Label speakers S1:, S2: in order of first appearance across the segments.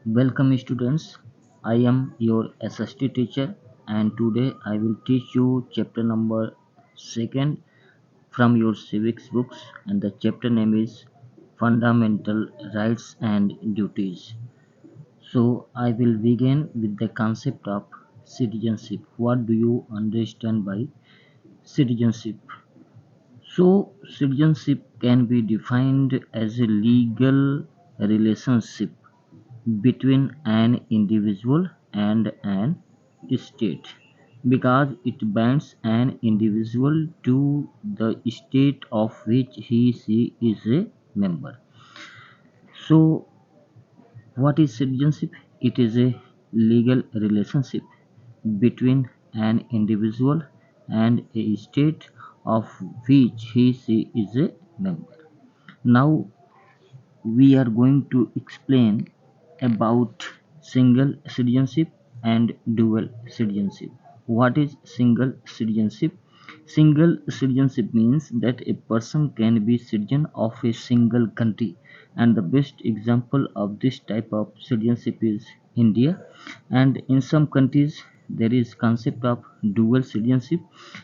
S1: Welcome students. I am your S.St teacher and today I will teach you chapter number 2nd from your civics books and the chapter name is Fundamental Rights and Duties. So I will begin with the concept of citizenship. What do you understand by citizenship? So citizenship can be defined as a legal relationship between an individual and an state because it binds an individual to the state of which he/she is a member. So, what is citizenship? It is a legal relationship between an individual and a state of which he/she is a member. Now, we are going to explain about single citizenship and dual citizenship. What is single citizenship? Single citizenship means that a person can be citizen of a single country, and the best example of this type of citizenship is India. And in some countries there is concept of dual citizenship,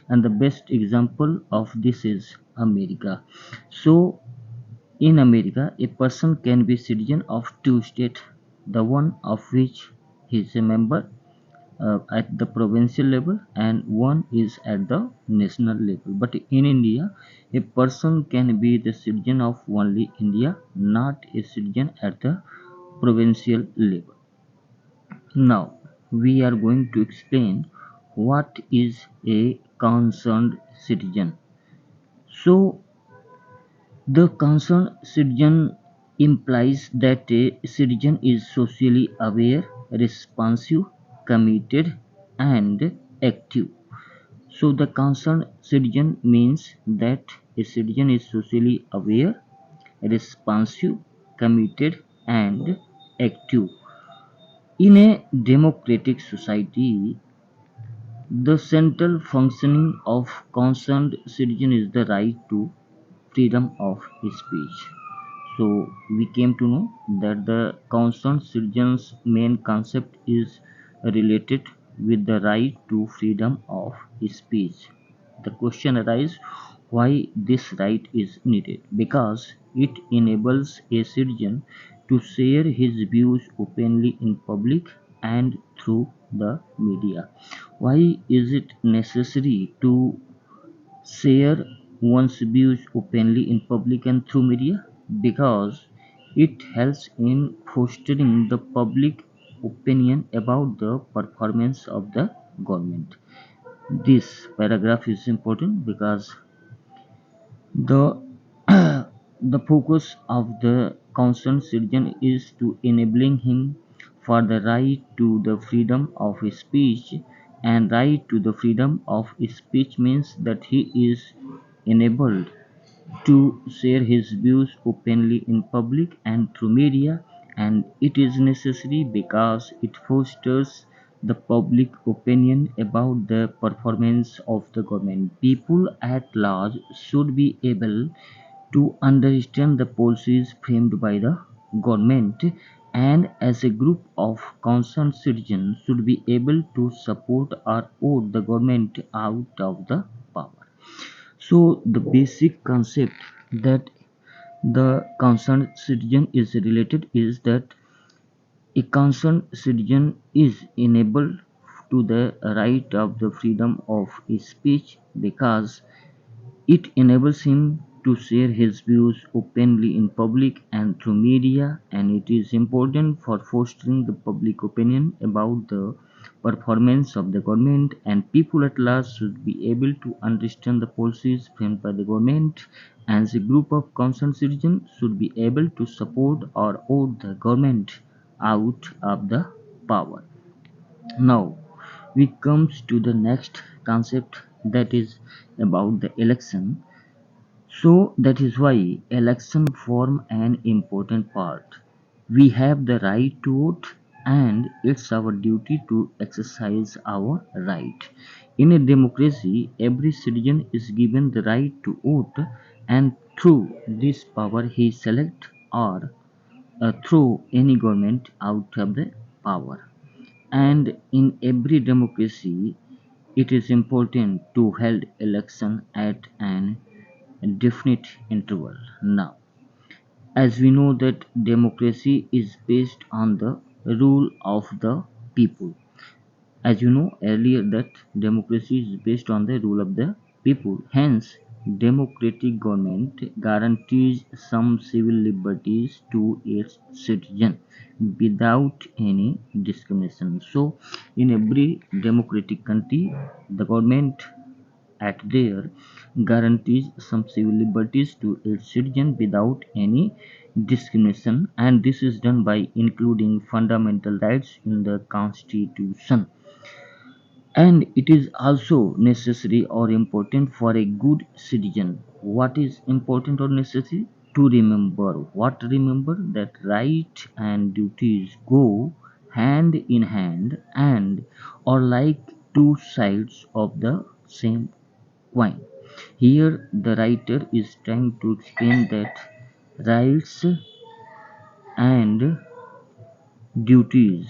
S1: and the best example of this is America. So in America, a person can be citizen of two states, the one of which he is a member at the provincial level and one is at the national level. But in India, a person can be the citizen of only India, not a citizen at the provincial level. Now, we are going to explain what is a concerned citizen. So, the concerned citizen implies that a citizen is socially aware, responsive, committed, and active. So, the concerned citizen means that a citizen is socially aware, responsive, committed, and active. In a democratic society, the central functioning of concerned citizen is the right to freedom of speech. So we came to know that the concerned citizen's main concept is related with the right to freedom of speech. The question arises why this right is needed because it enables a citizen to share his views openly in public and through the media. Why is it necessary to share one's views openly in public and through media? Because it helps in fostering the public opinion about the performance of the government. This paragraph is important because the the focus of the concerned citizen is to enabling him for the right to the freedom of speech, and right to the freedom of speech means that he is enabled to share his views openly in public and through media, and it is necessary because it fosters the public opinion about the performance of the government. People at large should be able to understand the policies framed by the government, and as a group of concerned citizens should be able to support or vote the government out of the power. So the basic concept that the concerned citizen is related is that a concerned citizen is enabled to the right of the freedom of speech because it enables him to share his views openly in public and through media, and it is important for fostering the public opinion about the performance of the government, and people at large should be able to understand the policies framed by the government, and a group of concerned citizens should be able to support or vote the government out of the power. Now we comes to the next concept, that is about the election. So that is why election form an important part. We have the right to vote, and it's our duty to exercise our right. In a democracy, every citizen is given the right to vote, and through this power he select or throw any government out of the power. And in every democracy, it is important to hold election at an definite interval. Now, as we know that democracy is based on the rule of the people. As you know earlier that democracy is based on the rule of the people. Hence, democratic government guarantees some civil liberties to its citizens without any discrimination. So, in every democratic country, the government at there guarantees some civil liberties to its citizens without any discrimination, and this is done by including fundamental rights in the constitution. And it is also necessary or important for a good citizen. What is important or necessary? To remember. What remember? That right and duties go hand in hand and are like two sides of the same coin. Here the writer is trying to explain that rights and duties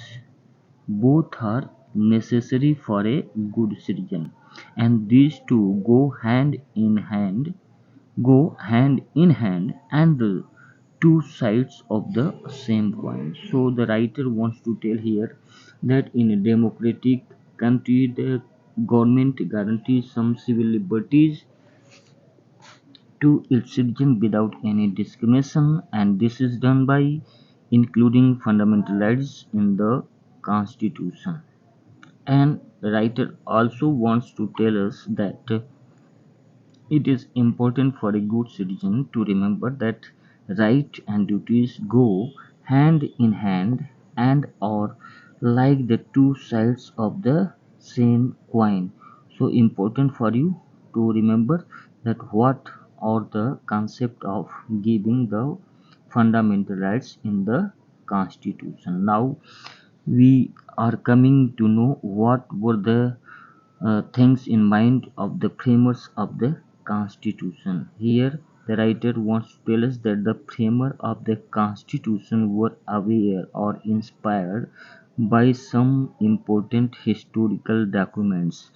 S1: both are necessary for a good citizen, and these two go hand in hand and the two sides of the same coin. So the writer wants to tell here that in a democratic country the government guarantees some civil liberties to its citizens without any discrimination, and this is done by including fundamental rights in the constitution. And the writer also wants to tell us that it is important for a good citizen to remember that right and duties go hand in hand and are like the two sides of the same coin. So important for you to remember that what are the concept of giving the fundamental rights in the constitution. Now we are coming to know what were the things in mind of the framers of the Constitution. Here, the writer wants to tell us that the framers of the Constitution were aware or inspired by some important historical documents.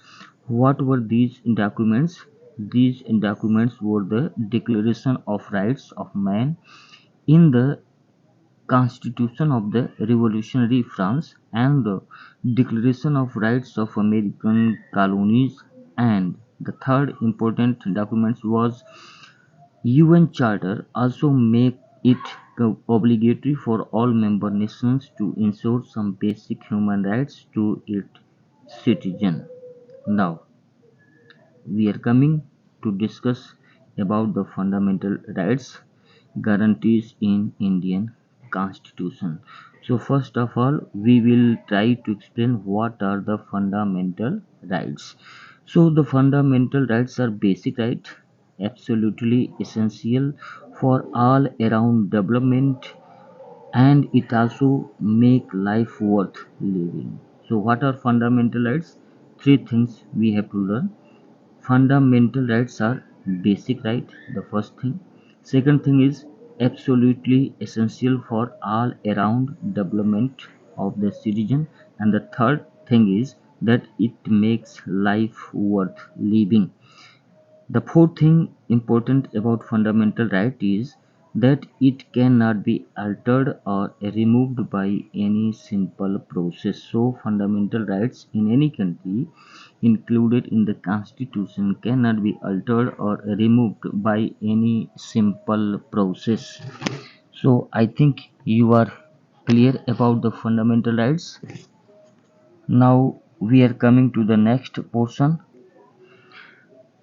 S1: What were these documents? These documents were the Declaration of Rights of Man in the Constitution of the Revolutionary France and the Declaration of Rights of American Colonies, and the third important document was UN Charter also make it obligatory for all member nations to ensure some basic human rights to its citizens. Now we are coming to discuss about the fundamental rights guarantees in Indian Constitution. So first of all, we will try to explain what are the fundamental rights. So the fundamental rights are basic right, absolutely essential for all around development, and it also make life worth living. So what are fundamental rights? Three things we have to learn. Fundamental rights are basic right, the first thing. Second thing is absolutely essential for all around development of the citizen. And the third thing is that it makes life worth living. The fourth thing important about fundamental right is that it cannot be altered or removed by any simple process. So fundamental rights in any country included in the constitution cannot be altered or removed by any simple process. So I think you are clear about the fundamental rights. Now we are coming to the next portion.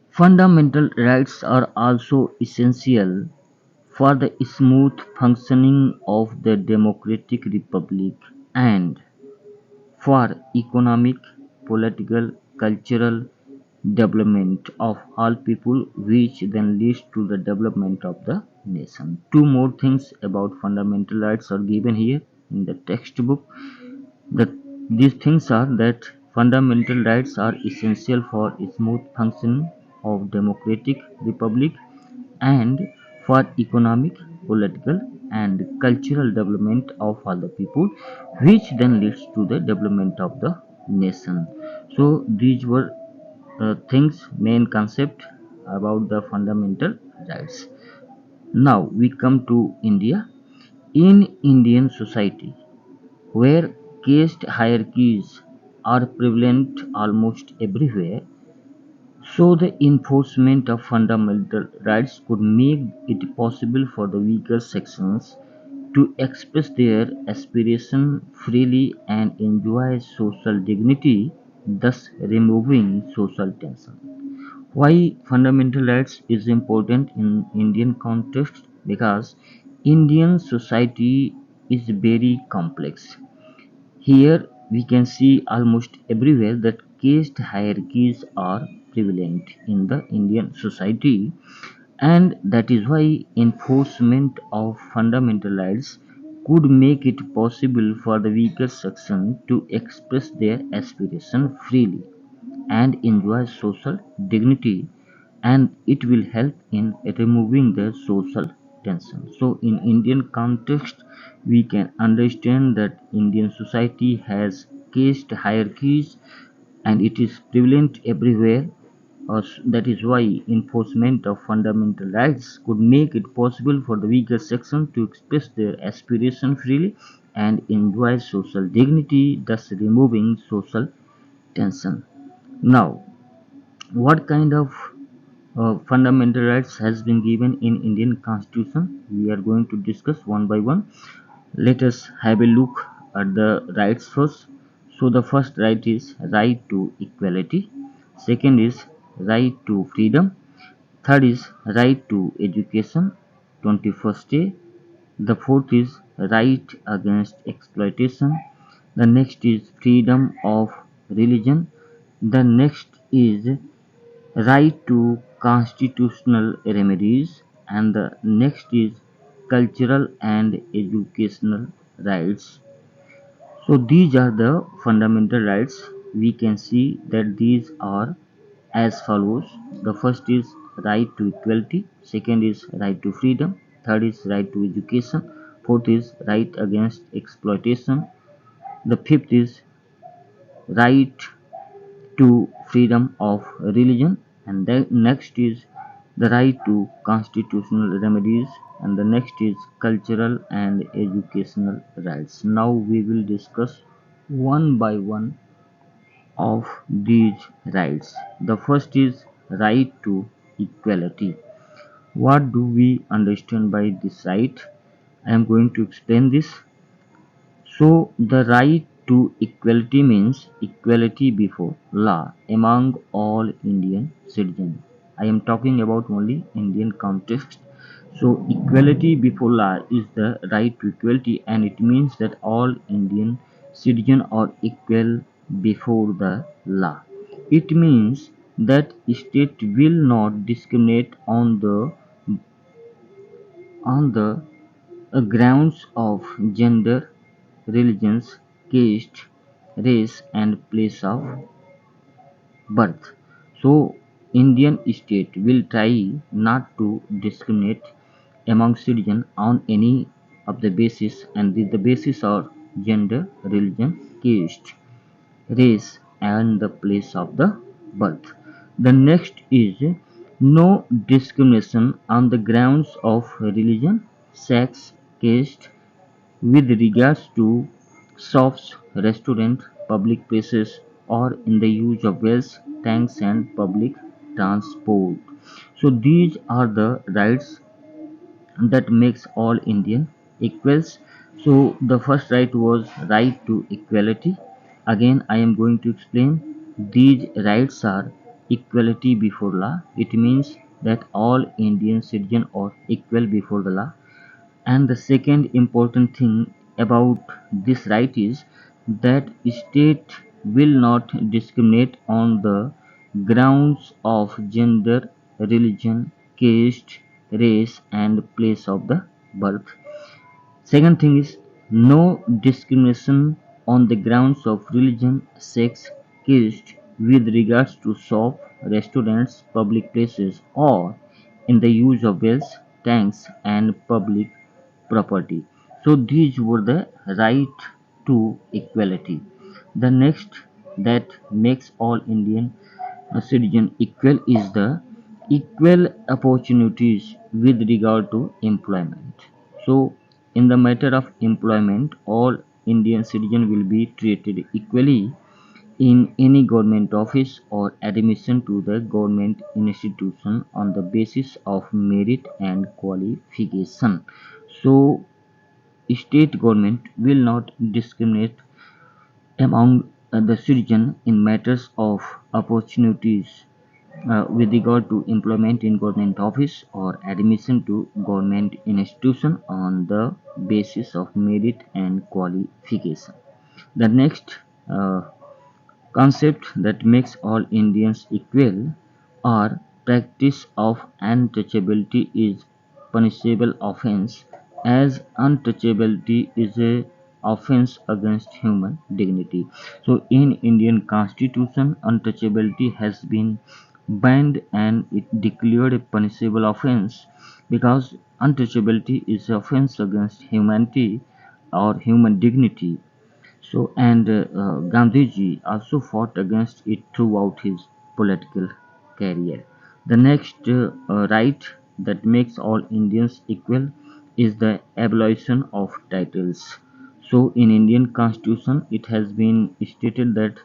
S1: Fundamental rights are also essential for the smooth functioning of the democratic republic and for economic, political, cultural development of all people, which then leads to the development of the nation. Two more things about fundamental rights are given here in the textbook. The, these things are that fundamental rights are essential for smooth functioning of democratic republic and for economic, political and cultural development of all the people, which then leads to the development of the nation. So these were things, main concept about the fundamental rights. Now we come to India. In Indian society, where caste hierarchies are prevalent almost everywhere, so the enforcement of fundamental rights could make it possible for the weaker sections to express their aspiration freely and enjoy social dignity, thus removing social tension. Why fundamental rights is important in Indian context? Because Indian society is very complex. Here we can see almost everywhere that caste hierarchies are prevalent in the Indian society, and that is why enforcement of fundamental rights could make it possible for the weaker section to express their aspiration freely and enjoy social dignity, and it will help in removing the social tension. So in Indian context we can understand that Indian society has caste hierarchies and it is prevalent everywhere. That is why enforcement of fundamental rights could make it possible for the weaker section to express their aspiration freely and enjoy social dignity, thus removing social tension. Now, what kind of fundamental rights has been given in Indian Constitution? We are going to discuss one by one. Let us have a look at the rights first. So the first right is right to equality. Second is right to freedom. Third is right to education. 21st day. The fourth is right against exploitation. The next is freedom of religion. The next is right to constitutional remedies, and the next is cultural and educational rights. So these are the fundamental rights. We can see that these are as follows. The first is right to equality, second is right to freedom, third is right to education, fourth is right against exploitation, the fifth is right to freedom of religion, and the next is the right to constitutional remedies, and the next is cultural and educational rights. Now we will discuss one by one of these rights. The first is right to equality. What do we understand by this right? I am going to explain this. So the right to equality means equality before law among all Indian citizens. I am talking about only Indian context. So equality before law is the right to equality, and it means that all Indian citizens are equal before the law. It means that state will not discriminate on the grounds of gender, religions, caste, race, and place of birth. So, Indian state will try not to discriminate among citizens on any of the basis, and the basis are gender, religion, caste, race, and the place of the birth. The next is no discrimination on the grounds of religion, sex, caste, with regards to shops, restaurants, public places, or in the use of wells, tanks, and public transport. So these are the rights that makes all Indian equals. So the first right was right to equality. Again, I am going to explain. These rights are equality before law. It means that all Indian citizens are equal before the law. And the second important thing about this right is that state will not discriminate on the grounds of gender, religion, caste, race, and place of the birth. Second thing is no discrimination on the grounds of religion, sex, caste with regards to shop, restaurants, public places, or in the use of wells, tanks, and public property. So these were the right to equality. The next that makes all Indian citizen equal is the equal opportunities with regard to employment. So in the matter of employment, all Indian citizens will be treated equally in any government office or admission to the government institution on the basis of merit and qualification. So state government will not discriminate among the citizen in matters of opportunities with regard to employment in government office or admission to government institution on the basis of merit and qualification. The next concept that makes all Indians equal or practice of untouchability is punishable offense, as untouchability is a offense against human dignity. So in Indian constitution untouchability has been banned and it declared a punishable offense because untouchability is offense against humanity or human dignity. So, and Gandhiji also fought against it throughout his political career. The next right that makes all Indians equal is the abolition of titles. So, in Indian Constitution, it has been stated that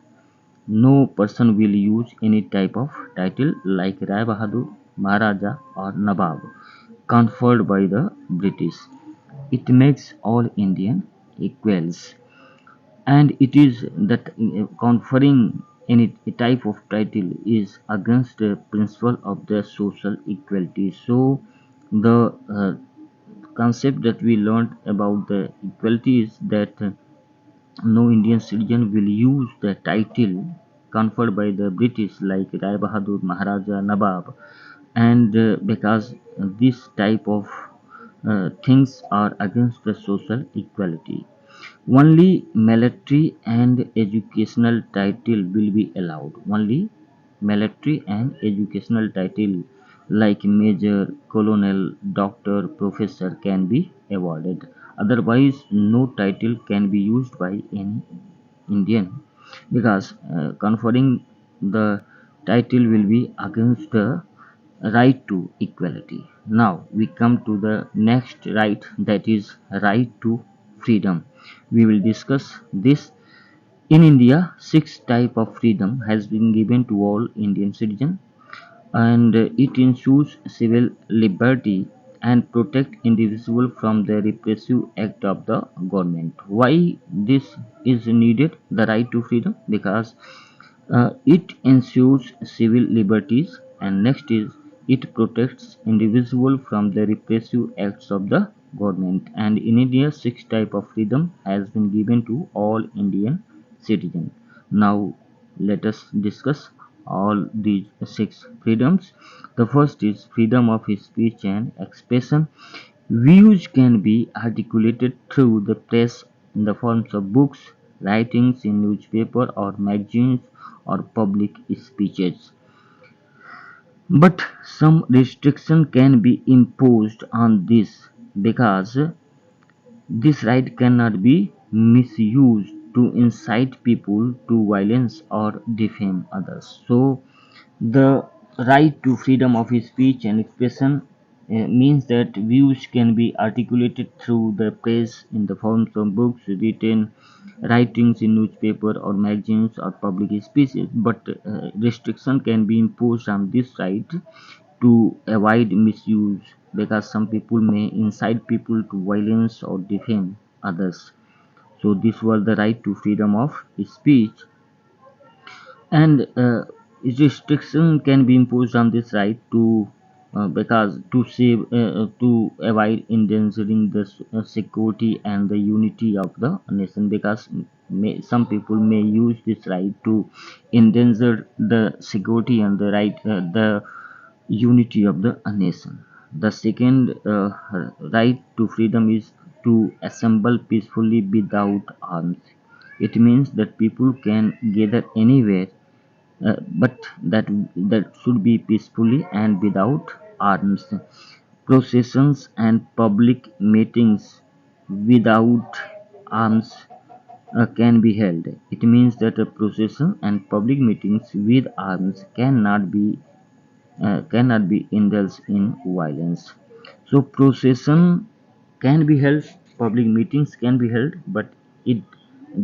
S1: no person will use any type of title like Rai Bahadur, Maharaja, or Nawab conferred by the British. It makes all Indian equals, and it is that conferring any type of title is against the principle of the social equality. So the concept that we learned about the equality is that no Indian citizen will use the title conferred by the British like Rai Bahadur, Maharaja, Nawab, and because this type of things are against the social equality. Only military and educational title will be allowed. Only military and educational title like major, colonel, doctor, professor can be awarded. Otherwise, no title can be used by any Indian because conferring the title will be against the right to equality. Now we come to the next right, that is right to freedom. We will discuss this. In India, six type of freedom has been given to all Indian citizens, and it ensures civil liberty and protect individual from the repressive act of the government. Why this is needed, the right to freedom? Because it ensures civil liberties, and next is it protects individual from the repressive acts of the government. And in India, six type of freedom has been given to all Indian citizens. Now let us discuss all these six freedoms. The first is freedom of speech and expression. Views can be articulated through the press in the forms of books, writings in newspaper or magazines, or public speeches. But some restriction can be imposed on this because this right cannot be misused to incite people to violence or defame others. So the right to freedom of speech and expression means that views can be articulated through the press in the forms of books, written writings in newspaper or magazines or public speeches, but restriction can be imposed on this right to avoid misuse because some people may incite people to violence or defame others. So this was the right to freedom of speech, and restriction can be imposed on this right to because to save to avoid endangering the security and the unity of the nation, because some people may use this right to endanger the security and the the unity of the nation. The second right to freedom is to assemble peacefully without arms. It means that people can gather anywhere, but that should be peacefully and without arms. processions and public meetings without arms can be held. It means that a procession and public meetings with arms cannot be indulged in violence. So procession can be held, public meetings can be held, but it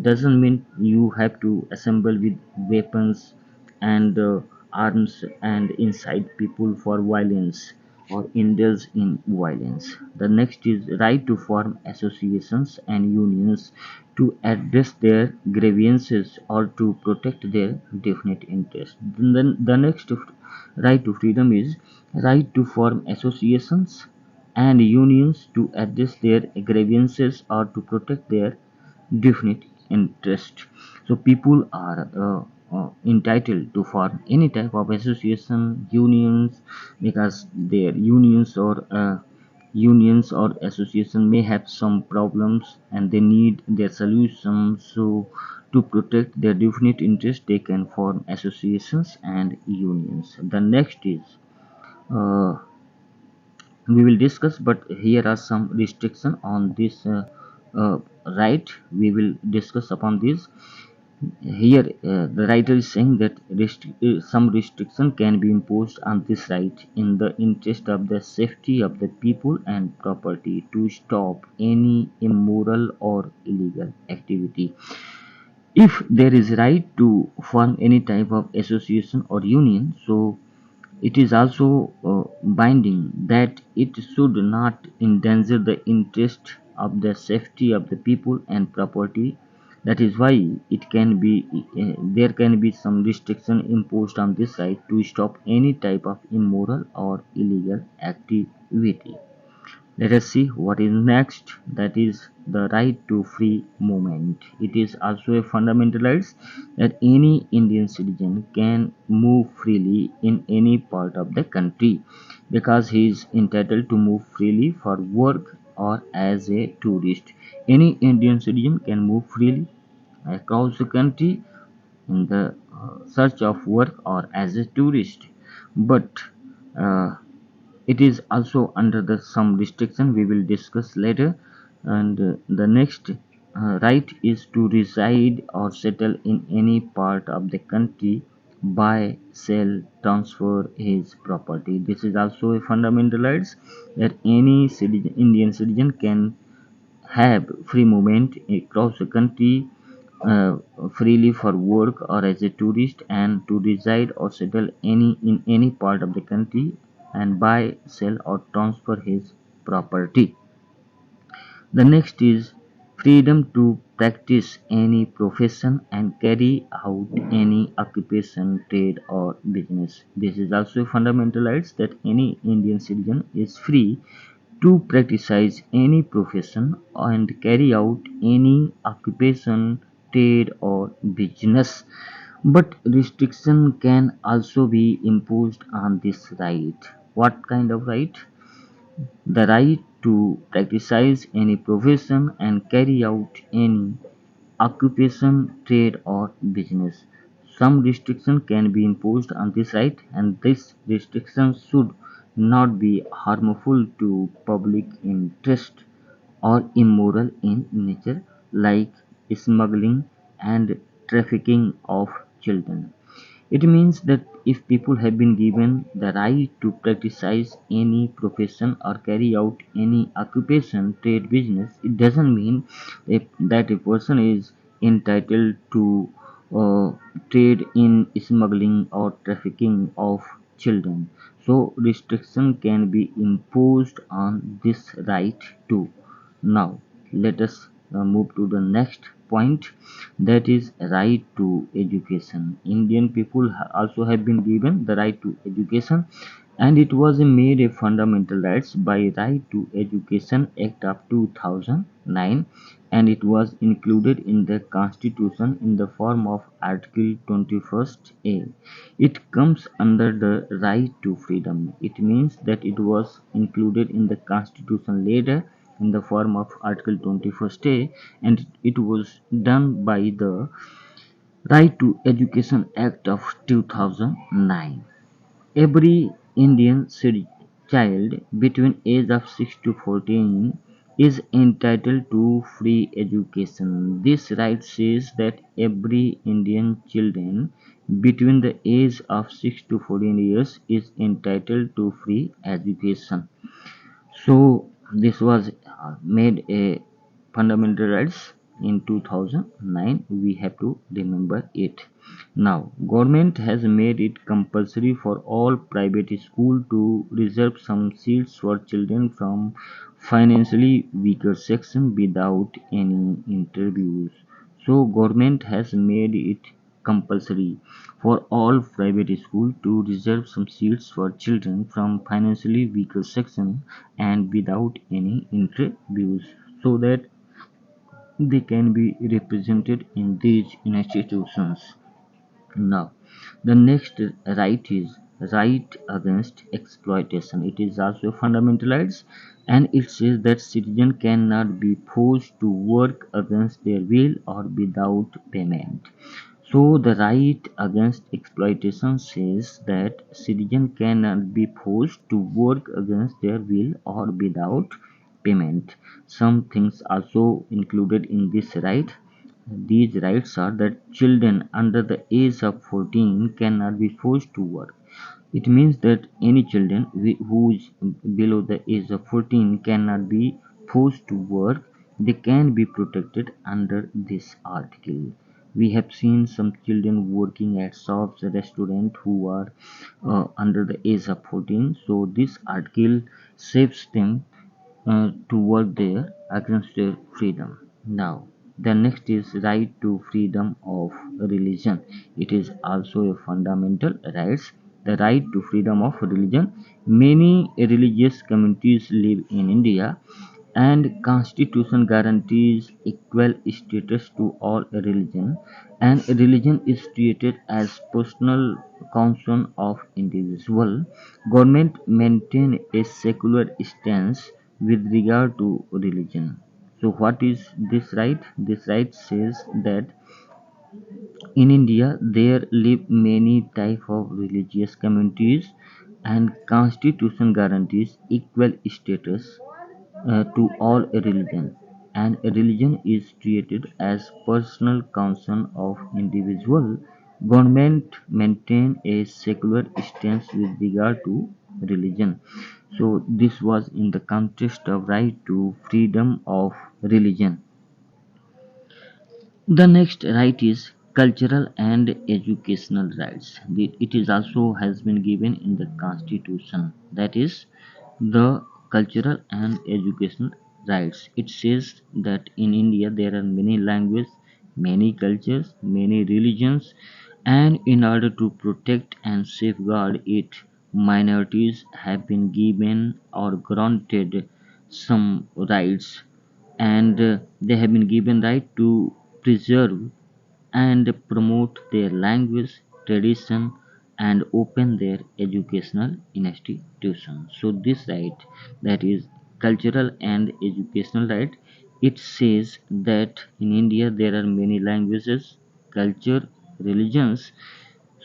S1: doesn't mean you have to assemble with weapons and arms and incite people for violence or indulge in violence. The next is right to form associations and unions to address their grievances or to protect their definite interests. Then the next right to freedom is right to form associations and unions to address their grievances or to protect their definite interest. So people are entitled to form any type of association, unions, because their unions or association may have some problems and they need their solutions. So to protect their definite interest, they can form associations and unions. The next is uh, we will discuss, but here are some restrictions on this uh, right. We will discuss upon this. Here the writer is saying that some restriction can be imposed on this right in the interest of the safety of the people and property to stop any immoral or illegal activity. If there is right to form any type of association or union, so it is also binding that it should not endanger the interest of the safety of the people and property. That is why it can be there can be some restriction imposed on this right to stop any type of immoral or illegal activity. Let us see what is next. That is the right to free movement. It is also a fundamental right that any Indian citizen can move freely in any part of the country because he is entitled to move freely for work or as a tourist. Any Indian citizen can move freely across the country in the search of work or as a tourist. But uh, it is also under the some restriction we will discuss later. And the next right is to reside or settle in any part of the country, buy, sell, transfer his property. This is also a fundamental right that any Indian citizen can have free movement across the country uh, freely for work or as a tourist, and to reside or settle in any part of the country and buy, sell or transfer his property. The next is freedom to practice any profession and carry out any occupation, trade or business. This is also a fundamental right that any Indian citizen is free to practice any profession and carry out any occupation, trade or business. But restriction can also be imposed on this right. What kind of right? The right to practice any profession and carry out any occupation, trade or business. Some restriction can be imposed on this right, and this restriction should not be harmful to public interest or immoral in nature, like smuggling and trafficking of children. It means that if people have been given the right to practice any profession or carry out any occupation, trade, business, it doesn't mean that a person is entitled to uh, trade in smuggling or trafficking of children. So restriction can be imposed on this right too. Now let us move to the next point, that is right to education. Indian people also have been given the right to education, and it was made a fundamental rights by Right to Education Act of 2009, and it was included in the constitution in the form of Article 21st A. It comes under the right to freedom. It means that it was included in the constitution later in the form of Article 21st A, and it was done by the Right to Education Act of 2009. Every Indian child between age of 6 to 14 is entitled to free education. This right says that every Indian children between the age of 6 to 14 years is entitled to free education. So this was made a fundamental rights in 2009. We have to remember it. Now, government has made it compulsory for all private school to reserve some seats for children from financially weaker section without any interviews. So government has made it compulsory for all private schools to reserve some seats for children from financially weaker section and without any interviews, so that they can be represented in these institutions. Now, the next right is right against exploitation. It is also fundamentalized, and it says that citizen cannot be forced to work against their will or without payment. So the right against exploitation says that citizen cannot be forced to work against their will or without payment. Some things also included in this right. These rights are that children under the age of 14 cannot be forced to work. It means that any children who is below the age of 14 cannot be forced to work. They can be protected under this article. We have seen some children working at shops, restaurants who are under the age of 14. So this article saves them to work there against their freedom. Now, the next is right to freedom of religion. It is also a fundamental right. The right to freedom of religion. Many religious communities live in India, and constitution guarantees equal status to all religion, and religion is treated as personal concern of individual. Government maintain a secular stance with regard to religion. So what is this right? This right says that in India, there live many type of religious communities, and constitution guarantees equal status to all religion, and a religion is treated as personal concern of individual. Government maintain a secular stance with regard to religion. So this was in the context of right to freedom of religion. The next right is cultural and educational rights. It is also has been given in the constitution. That is the cultural and educational rights. It says that in India there are many languages, many cultures, many religions, and in order to protect and safeguard it, minorities have been given or granted some rights, and they have been given right to preserve and promote their language, tradition, and open their educational institutions. So this right, that is cultural and educational right, it says that in India there are many languages, culture, religions.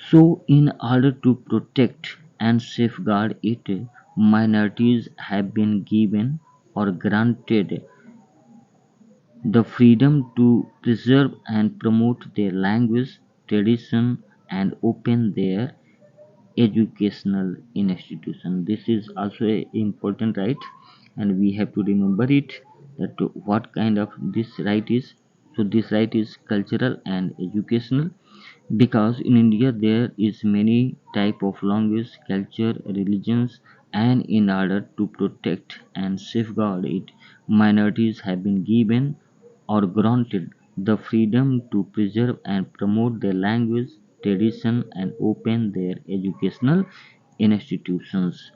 S1: So in order to protect and safeguard it, minorities have been given or granted the freedom to preserve and promote their language, tradition, and open their educational institution. This is also a important right, and we have to remember it, that what kind of this right is. So this right is cultural and educational, because in India there is many type of language, culture, religions, and in order to protect and safeguard it, minorities have been given or granted the freedom to preserve and promote their language, tradition, and open their educational institutions.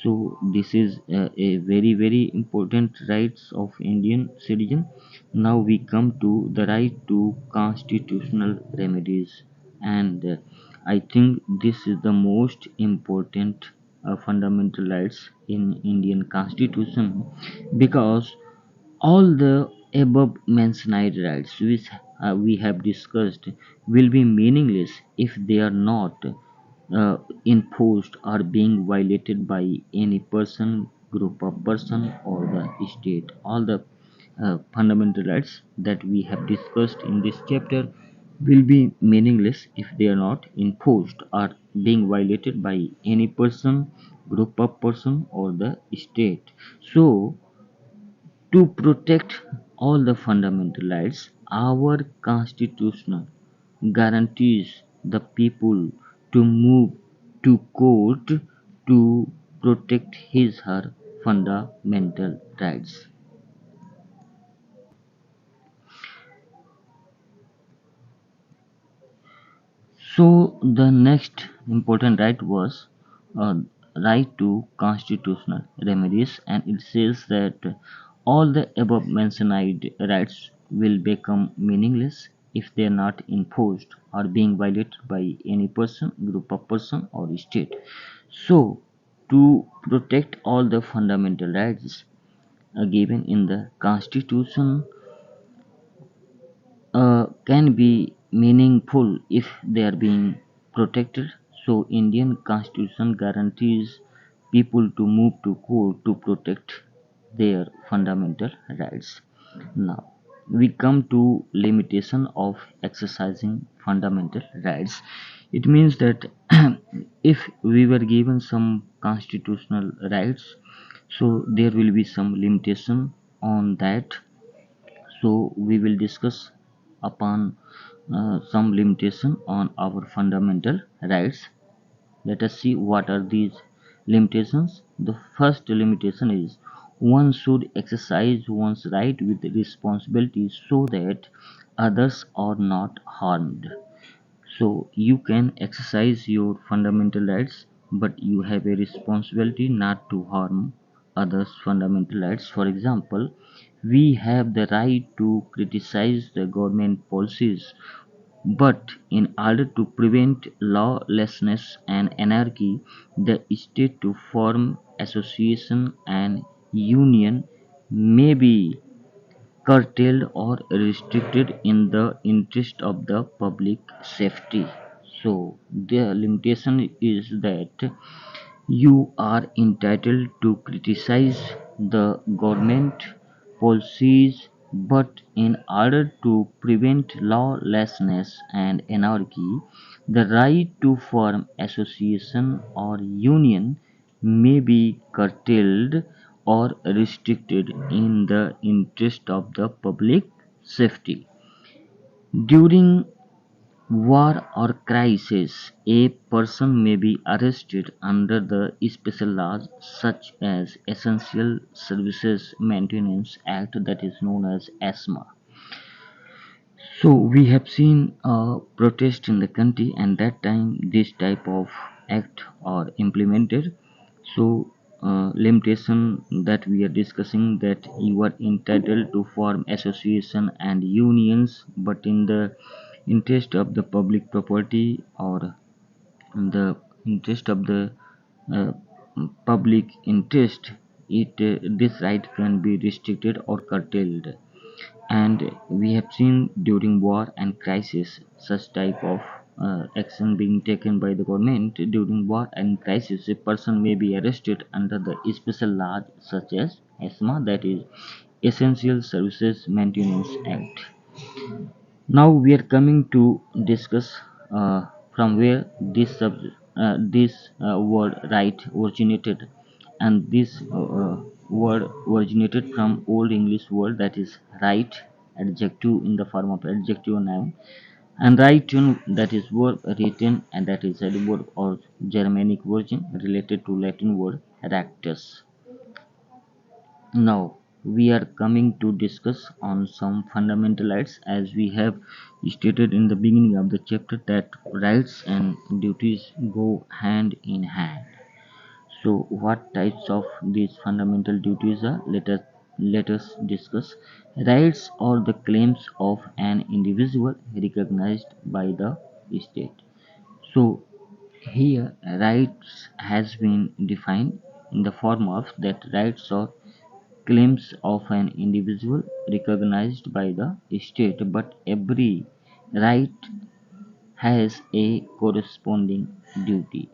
S1: So this is a very important rights of Indian citizen. Now we come to the right to constitutional remedies, and I think this is the most important fundamental rights in Indian constitution, because all the above mentioned rights which we have discussed will be meaningless if they are not enforced or being violated by any person, group of person, or the state. All the fundamental rights that we have discussed in this chapter will be meaningless if they are not enforced or being violated by any person, group of person, or the state. So, to protect all the fundamental rights, our constitution guarantees the people to move to court to protect his her fundamental rights. So the next important right was uh, right to constitutional remedies, and it says that all the above mentioned rights will become meaningless if they are not enforced or being violated by any person, group of person, or state. So to protect all the fundamental rights given in the constitution can be meaningful if they are being protected. So Indian constitution guarantees people to move to court to protect their fundamental rights. Now we come to limitation of exercising fundamental rights. It means that if we were given some constitutional rights, so there will be some limitation on that. So we will discuss upon some limitation on our fundamental rights. Let us see what are these limitations. The first limitation is one should exercise one's right with responsibility so that others are not harmed. So you can exercise your fundamental rights, but you have a responsibility not to harm others' fundamental rights. For example, we have the right to criticize the government policies, but in order to prevent lawlessness and anarchy, the state to form association and union may be curtailed or restricted in the interest of the public safety. So the limitation is that you are entitled to criticize the government policies, but in order to prevent lawlessness and anarchy, the right to form association or union may be curtailed or restricted in the interest of the public safety. During war or crisis, a person may be arrested under the special laws such as Essential Services Maintenance Act, that is known as ESMA. So we have seen protest in the country, and that time this type of act are implemented. So limitation that we are discussing, that you are entitled to form association and unions, but in the interest of the public property or in the interest of the uh, public interest, it this right can be restricted or curtailed. And we have seen during war and crisis such type of action being taken by the government. During war and crisis, a person may be arrested under the special laws such as ESMA, that is Essential Services Maintenance Act. Now we are coming to discuss from where this word right originated, and this word originated from Old English word, that is right, adjective in the form of adjective noun, and right tune, that is verb written, and that is a verb or Germanic version related to Latin word rectus. Now we are coming to discuss on some fundamental rights, as we have stated in the beginning of the chapter that rights and duties go hand in hand. So what types of these fundamental duties are? Let us discuss. Rights are the claims of an individual recognized by the state. So here rights has been defined in the form of that rights are claims of an individual recognized by the state, but every right has a corresponding duty.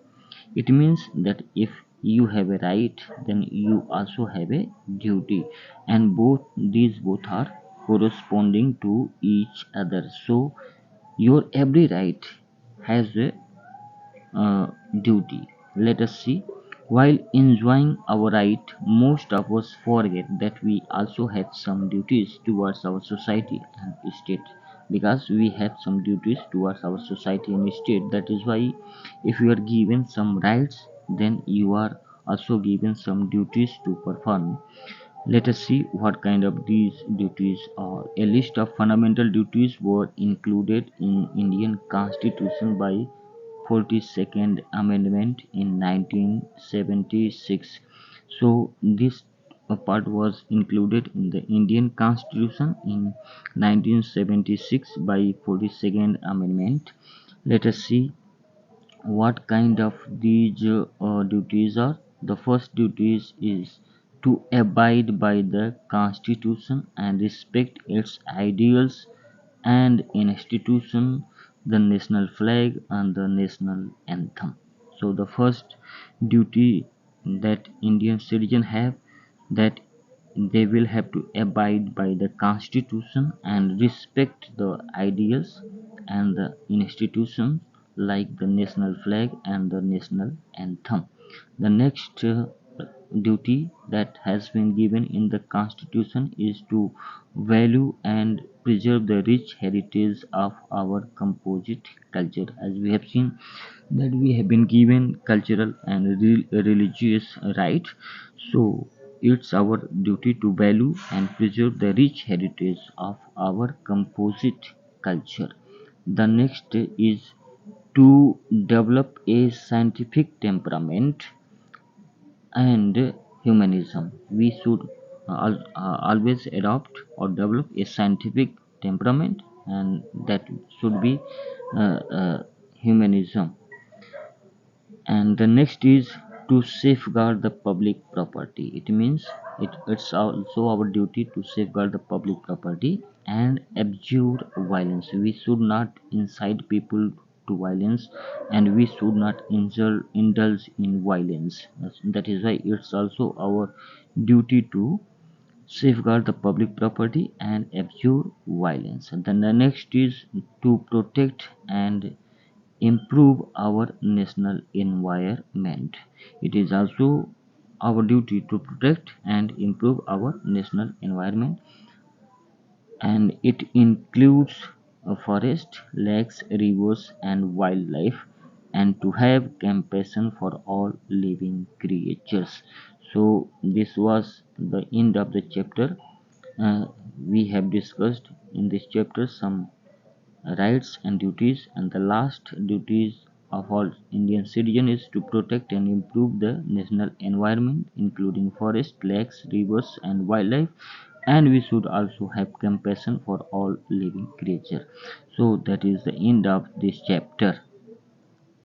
S1: It means that if you have a right, then you also have a duty, and both are corresponding to each other. So your every right has a duty. Let us see. While enjoying our right, most of us forget that we also have some duties towards our society and state. Because we have some duties towards our society and state, that is why if you are given some rights, then you are also given some duties to perform. Let us see what kind of these duties are. A list of fundamental duties were included in Indian Constitution by 42nd Amendment in 1976. So this part was included in the Indian Constitution in 1976 by 42nd Amendment. Let us see what kind of these duties are. The first duties is to abide by the Constitution and respect its ideals and institution, the national flag and the national anthem. So the first duty that Indian citizens have, that they will have to abide by the constitution and respect the ideals and the institutions like the national flag and the national anthem. The next duty that has been given in the constitution is to value and preserve the rich heritage of our composite culture. As we have seen that we have been given cultural and religious right, so it's our duty to value and preserve the rich heritage of our composite culture. The next is to develop a scientific temperament and humanism. We should always adopt or develop a scientific temperament, and that should be humanism. And the next is to safeguard the public property. It means it's also our duty to safeguard the public property and abjure violence. We should not incite people to violence, and we should not indulge in violence. That is why it's also our duty to safeguard the public property and abjure violence. And then the next is to protect and improve our national environment. It is also our duty to protect and improve our national environment, and it includes a forest, lakes, rivers, and wildlife, and to have compassion for all living creatures. So, this was the end of the chapter. Uh, we have discussed in this chapter some rights and duties, and the last duties of all Indian citizens is to protect and improve the national environment, including forests, lakes, rivers, and wildlife. And we should also have compassion for all living creatures. So that is the end of this chapter.